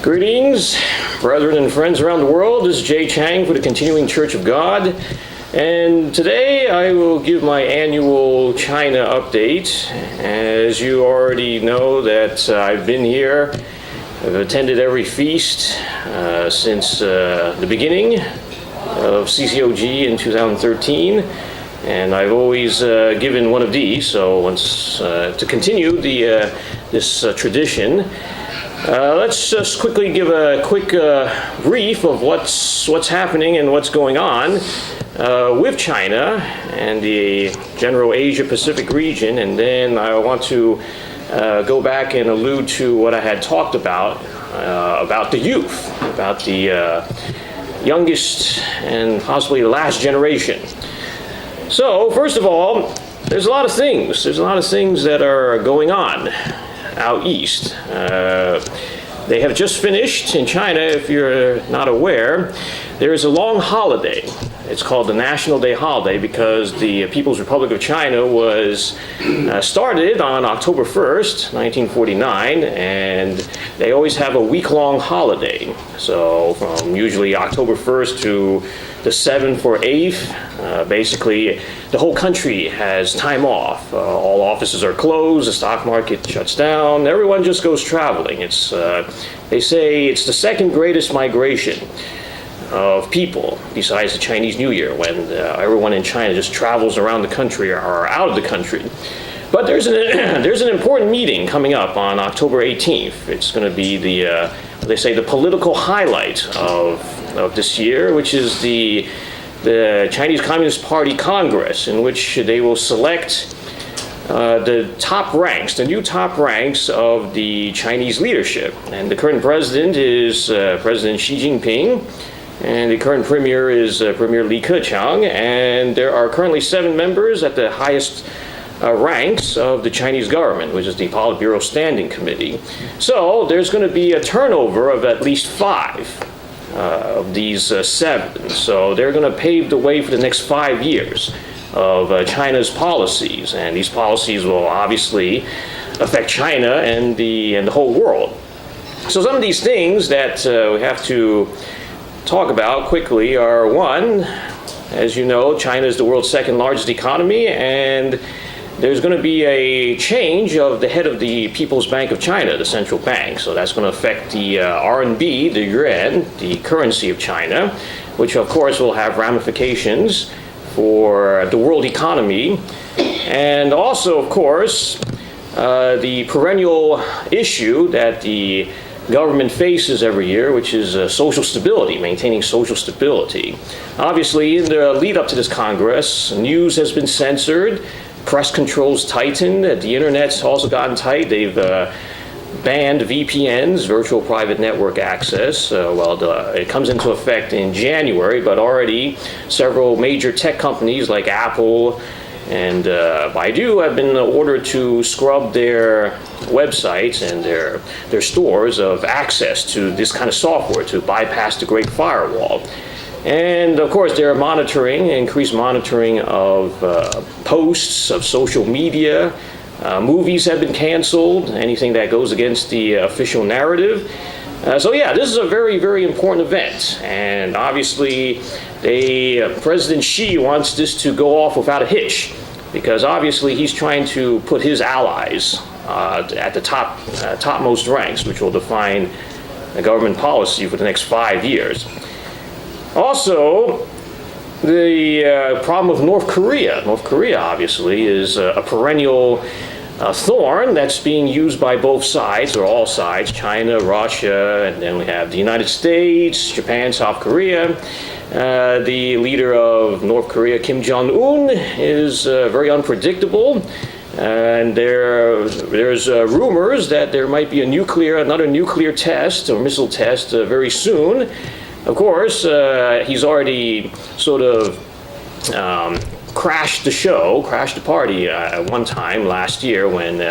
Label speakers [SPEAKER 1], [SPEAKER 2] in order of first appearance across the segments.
[SPEAKER 1] Greetings, brethren and friends around the world. This is Chiang for the Continuing Church of God. And today I will give my annual China update. As you already know that I've been here, I've attended every feast since the beginning of CCOG in 2013. And I've always given one of these, so once to continue this tradition, let's just quickly give a quick brief of what's happening and what's going on with China and the general Asia-Pacific region, and then I want to go back and allude to what I had talked about the youth, about the youngest and possibly the last generation. So, first of all, there's a lot of things. There's a lot of things that are going on out east. They have just finished in China, if you're not aware, there is a long holiday. It's called the National Day holiday because the People's Republic of China was started on October 1st, 1949, and they always have a week-long holiday. So from usually October 1st to the 7th or 8th, basically the whole country has time off. All offices are closed, the stock market shuts down, everyone just goes traveling. It's they say it's the second greatest migration of people besides the Chinese New Year, when everyone in China just travels around the country or out of the country. But there's an important meeting coming up on October 18th. It's going to be the political highlight of this year, which is the Chinese Communist Party Congress, in which they will select the top ranks, the new top ranks of the Chinese leadership. And the current president is President Xi Jinping, and the current premier is Premier Li Keqiang, and there are currently 7 members at the highest ranks of the Chinese government, which is the Politburo Standing Committee. So there's going to be a turnover of at least 5 of these 7. So they're going to pave the way for the next 5 years of China's policies, and these policies will obviously affect China and the whole world. So some of these things that we have to talk about quickly are, one, as you know, China is the world's second largest economy, and there's going to be a change of the head of the People's Bank of China, the central bank. So that's going to affect the RMB, the yuan, the currency of China, which of course will have ramifications for the world economy. And also, of course, the perennial issue that the government faces every year, which is social stability, maintaining social stability. Obviously, in the lead up to this Congress, news has been censored, press controls tightened, the internet's also gotten tight. They've banned VPNs, virtual private network access. It comes into effect in January, but already several major tech companies like Apple and Baidu have been ordered to scrub their websites and their stores of access to this kind of software to bypass the Great Firewall. And of course, they're increased monitoring of posts, of social media. Movies have been canceled, anything that goes against the official narrative. So yeah, this is a very, very important event. And obviously, President Xi wants this to go off without a hitch, because obviously he's trying to put his allies at the topmost ranks, which will define the government policy for the next 5 years. Also, the problem of North Korea. North Korea, obviously, is a perennial thorn that's being used by both sides, or all sides, China, Russia, and then we have the United States, Japan, South Korea. The leader of North Korea, Kim Jong-un, is very unpredictable. And there's rumors that there might be another nuclear test or missile test very soon. Of course, he's already sort of crashed the party at one time last year when,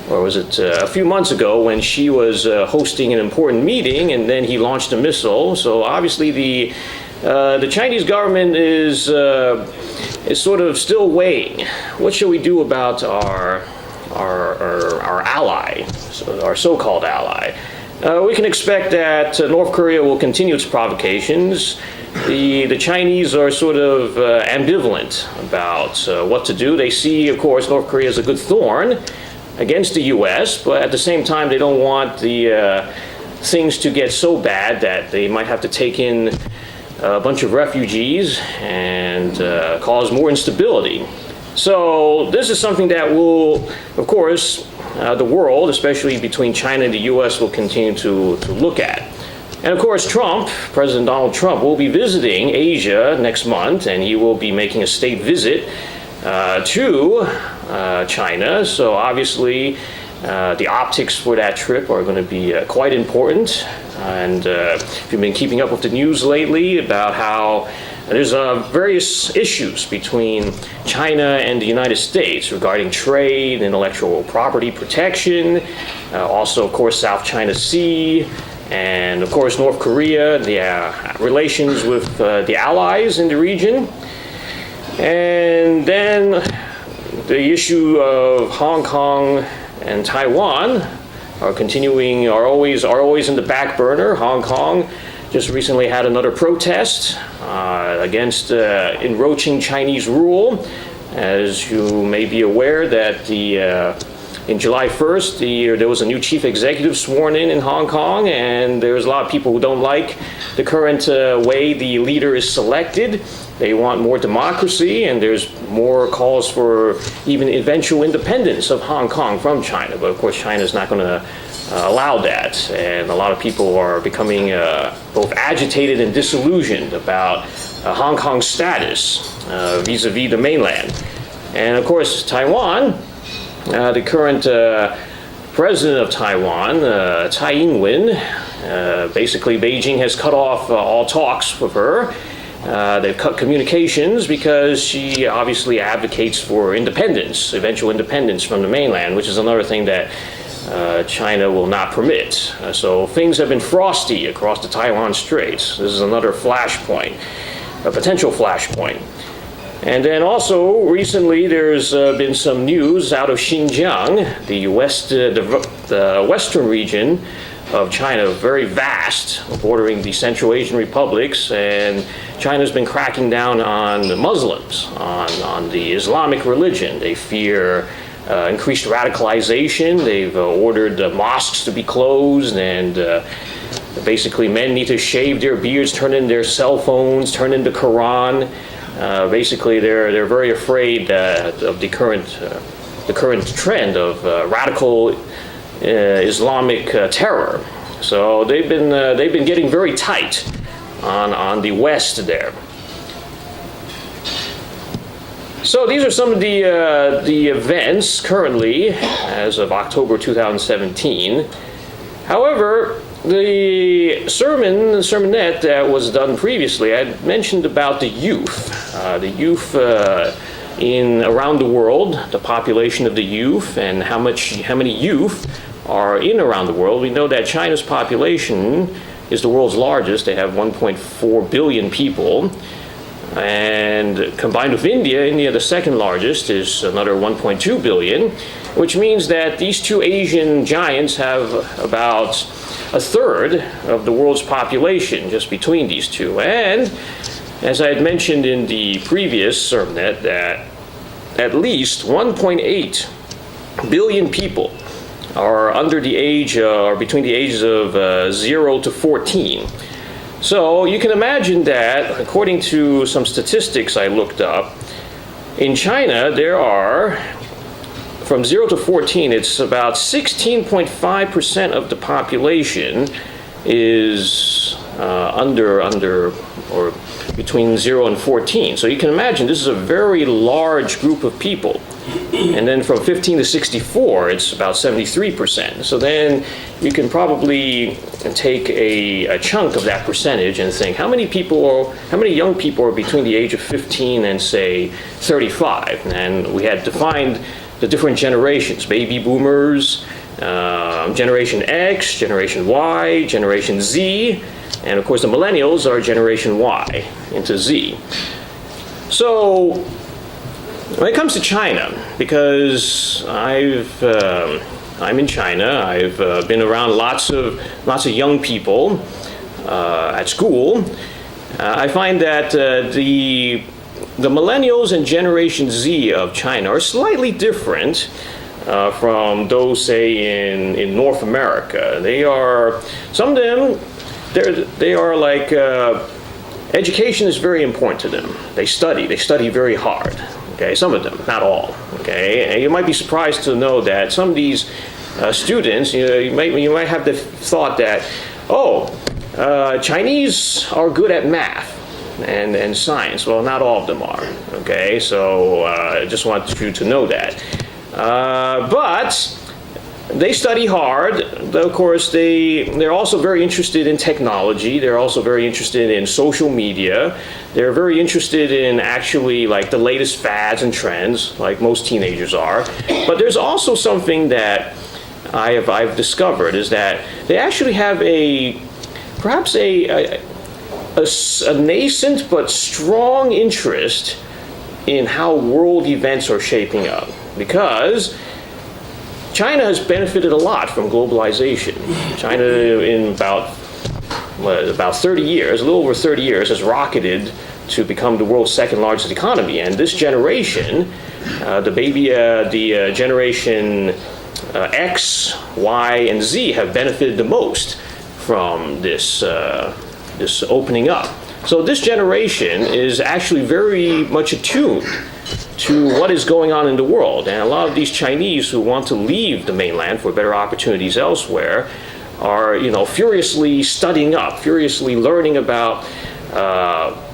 [SPEAKER 1] or was it a few months ago, when she was hosting an important meeting, and then he launched a missile. So obviously the Chinese government is sort of still weighing, what should we do about our ally, our so-called ally? we can expect that North Korea will continue its provocations. The Chinese are sort of ambivalent about what to do. They see, of course, North Korea as a good thorn against the U.S., but at the same time, they don't want the things to get so bad that they might have to take in a bunch of refugees and cause more instability. So this is something that will, of course, the world, especially between China and the U.S., will continue to look at. And of course, President Donald Trump, will be visiting Asia next month, and he will be making a state visit to China. So obviously, the optics for that trip are going to be quite important. And if you've been keeping up with the news lately about how there's various issues between China and the United States regarding trade, intellectual property protection, also, of course, South China Sea, and, of course, North Korea, the relations with the allies in the region. And then the issue of Hong Kong and Taiwan are always in the back burner. Hong Kong just recently had another protest against encroaching Chinese rule. As you may be aware, that in July 1st, there was a new chief executive sworn in Hong Kong, and there's a lot of people who don't like the current way the leader is selected. They want more democracy, and there's more calls for even eventual independence of Hong Kong from China. But of course, China is not going to allow that, and a lot of people are becoming both agitated and disillusioned about Hong Kong's status vis-a-vis the mainland. And of course, Taiwan, the current president of Taiwan, Tsai Ing-wen, basically Beijing has cut off all talks with her. They've cut communications because she obviously advocates for independence, eventual independence from the mainland, which is another thing that China will not permit. So things have been frosty across the Taiwan Straits. This is another flashpoint, a potential flashpoint. And then also recently there's been some news out of Xinjiang, the western region of China, very vast, bordering the Central Asian republics, and China's been cracking down on the Muslims, on the Islamic religion. They fear increased radicalization. They've ordered mosques to be closed, and basically men need to shave their beards, turn in their cell phones, turn in the Quran. Basically, they're very afraid of the current trend of radical Islamic terror. So they've been getting very tight on the West there. So these are some of the events currently as of October 2017. However, the sermonette that was done previously, I mentioned about the youth in around the world, the population of the youth, and how many youth are in around the world. We know that China's population is the world's largest. They have 1.4 billion people. And combined with India, the second largest, is another 1.2 billion, which means that these two Asian giants have about a third of the world's population just between these two. And as I had mentioned in the previous sermonette, that at least 1.8 billion people are under the age, or between the ages of 0 to 14. So you can imagine that, according to some statistics I looked up, in China there are, from 0 to 14, it's about 16.5% of the population is under or between 0 and 14. So you can imagine this is a very large group of people. And then from 15 to 64, it's about 73%. So then you can probably take a chunk of that percentage and think, how many young people are between the age of 15 and, say, 35? And we had defined the different generations: baby boomers, Generation X, Generation Y, Generation Z, and of course the millennials are Generation Y into Z. So when it comes to China, because I've I'm in China. I've been around lots of young people at school. I find that the millennials and Generation Z of China are slightly different from those, say, in North America. Some of them, they are like, education is very important to them. They study very hard. Okay, some of them, not all. Okay, and you might be surprised to know that some of these students, you might have the thought that, Chinese are good at math and science. Well, not all of them are. Okay, so I just want you to know that. But they study hard. Of course, they're also very interested in technology. They're also very interested in social media. They're very interested in actually like the latest fads and trends, like most teenagers are. But there's also something that I've discovered is that they actually have perhaps a nascent but strong interest in how world events are shaping up, because China has benefited a lot from globalization. China, in about 30 years, a little over 30 years, has rocketed to become the world's second largest economy. And this generation, the generation X, Y, and Z have benefited the most from this opening up. So this generation is actually very much attuned to what is going on in the world. And a lot of these Chinese who want to leave the mainland for better opportunities elsewhere are, furiously studying up, furiously learning about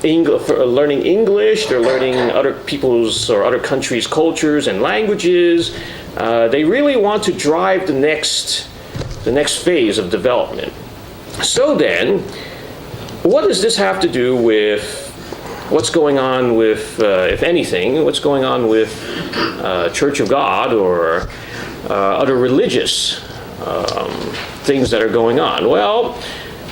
[SPEAKER 1] learning English. They're learning other people's or other countries' cultures and languages. They really want to drive the next phase of development. So then, what does this have to do with what's going on with, if anything, what's going on with Church of God or other religious things that are going on? Well,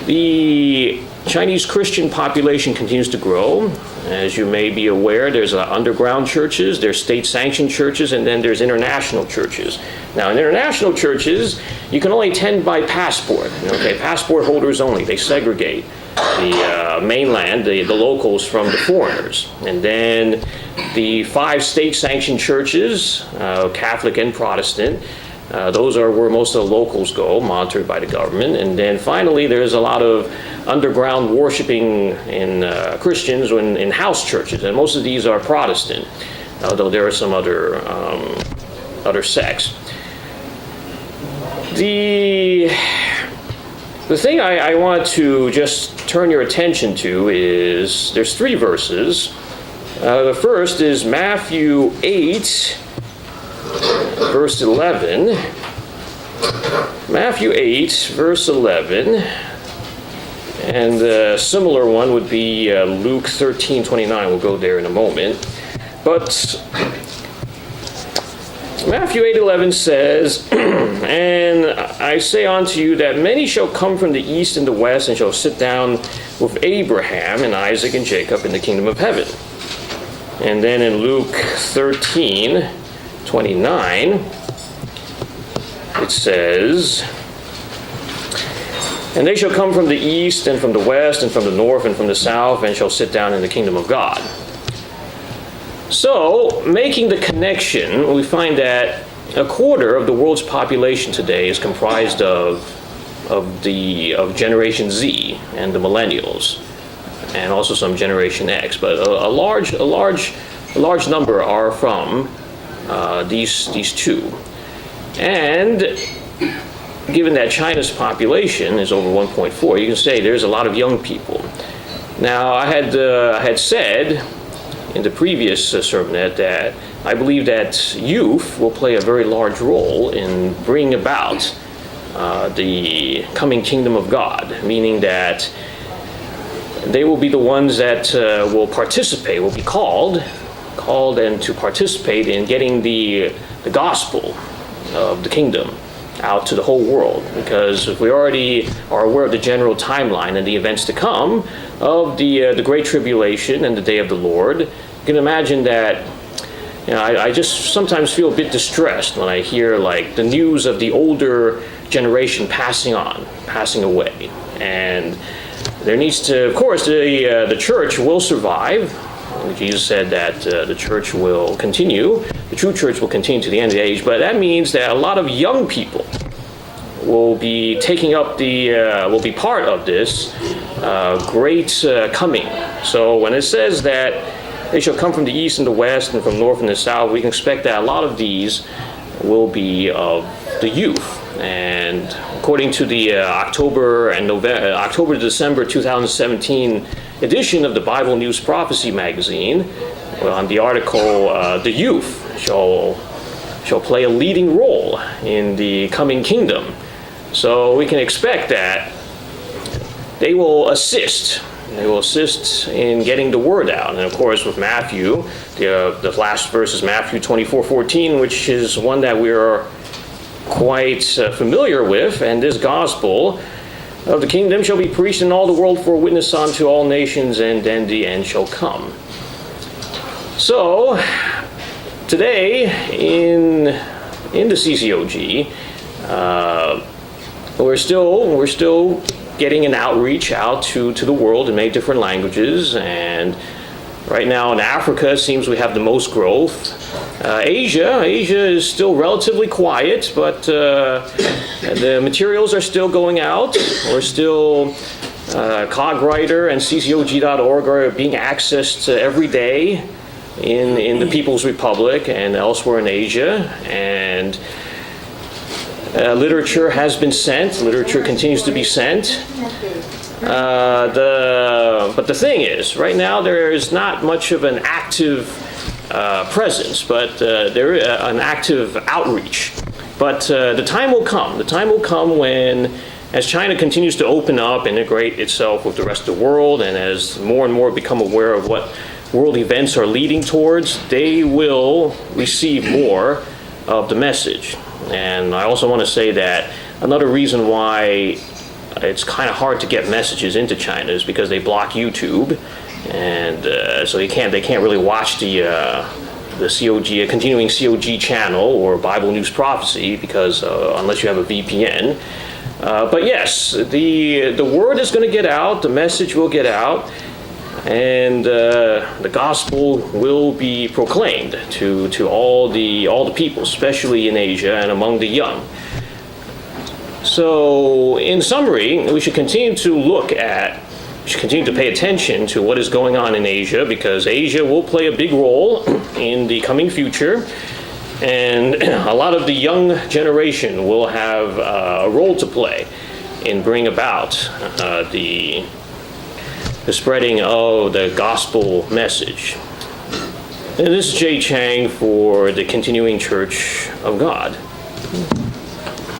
[SPEAKER 1] the Chinese Christian population continues to grow. As you may be aware, there's underground churches, there's state-sanctioned churches, and then there's international churches. Now, in international churches, you can only attend by passport. Okay, passport holders only. They segregate the mainland, the locals, from the foreigners. And then the 5 state-sanctioned churches, Catholic and Protestant, those are where most of the locals go, monitored by the government. And then finally, there's a lot of underground worshiping in Christians in house churches, and most of these are Protestant, although there are some other sects. The thing I want to just turn your attention to is there's 3 verses. The first is Matthew 8, verse 11. Matthew 8, verse 11. And a similar one would be Luke 13:29. We'll go there in a moment. But Matthew 8:11 says, "And I say unto you that many shall come from the east and the west, and shall sit down with Abraham and Isaac and Jacob in the kingdom of heaven." And then in Luke 13:29, it says, "And they shall come from the east and from the west and from the north and from the south, and shall sit down in the kingdom of God." So, making the connection, we find that a quarter of the world's population today is comprised of Generation Z and the millennials, and also some Generation X. But a large number are from these two. And given that China's population is over 1.4, you can say there's a lot of young people. Now, I had said in the previous sermonette that I believe that youth will play a very large role in bringing about the coming kingdom of God, meaning that they will be the ones that will participate, will be called and to participate in getting the gospel of the kingdom out to the whole world. Because if we already are aware of the general timeline and the events to come of the Great Tribulation and the Day of the Lord, you can imagine that I just sometimes feel a bit distressed when I hear like the news of the older generation passing away. And there needs to, of course, the church will survive. Jesus said that the church will continue, the true church will continue to the end of the age, but that means that a lot of young people will be taking up will be part of this great coming. So when it says that they shall come from the east and the west and from north and the south, we can expect that a lot of these will be of the youth. And according to the October to December 2017 edition of the Bible News Prophecy magazine, on the article, the youth shall play a leading role in the coming kingdom. So we can expect that they will assist. They will assist in getting the word out. And of course, with Matthew, the last verse is Matthew 24:14, which is one that we are quite familiar with. And this gospel of the kingdom shall be preached in all the world for a witness unto all nations, and then the end shall come. So today in the CCOG, we're still getting an outreach out to the world in many different languages. And right now in Africa, it seems we have the most growth. Asia is still relatively quiet, but the materials are still going out. We're still, Cogwriter and ccog.org are being accessed every day in the People's Republic and elsewhere in Asia. And literature has been sent. Literature continues to be sent. But the thing is, right now there is not much of an active presence, but there is an active outreach. But the time will come. The time will come when, as China continues to open up, integrate itself with the rest of the world, and as more and more become aware of what world events are leading towards, they will receive more of the message. And I also want to say that another reason why it's kind of hard to get messages into China is because they block YouTube, and so they can't really watch the COG, continuing COG channel or Bible News Prophecy, because unless you have a VPN. But yes, the word is going to get out, the message will get out, and the gospel will be proclaimed to all the people, especially in Asia and among the young. So, in summary, we should continue to pay attention to what is going on in Asia, because Asia will play a big role in the coming future, and a lot of the young generation will have a role to play in bringing about the spreading of the gospel message. And this is Jay Chiang for the Continuing Church of God.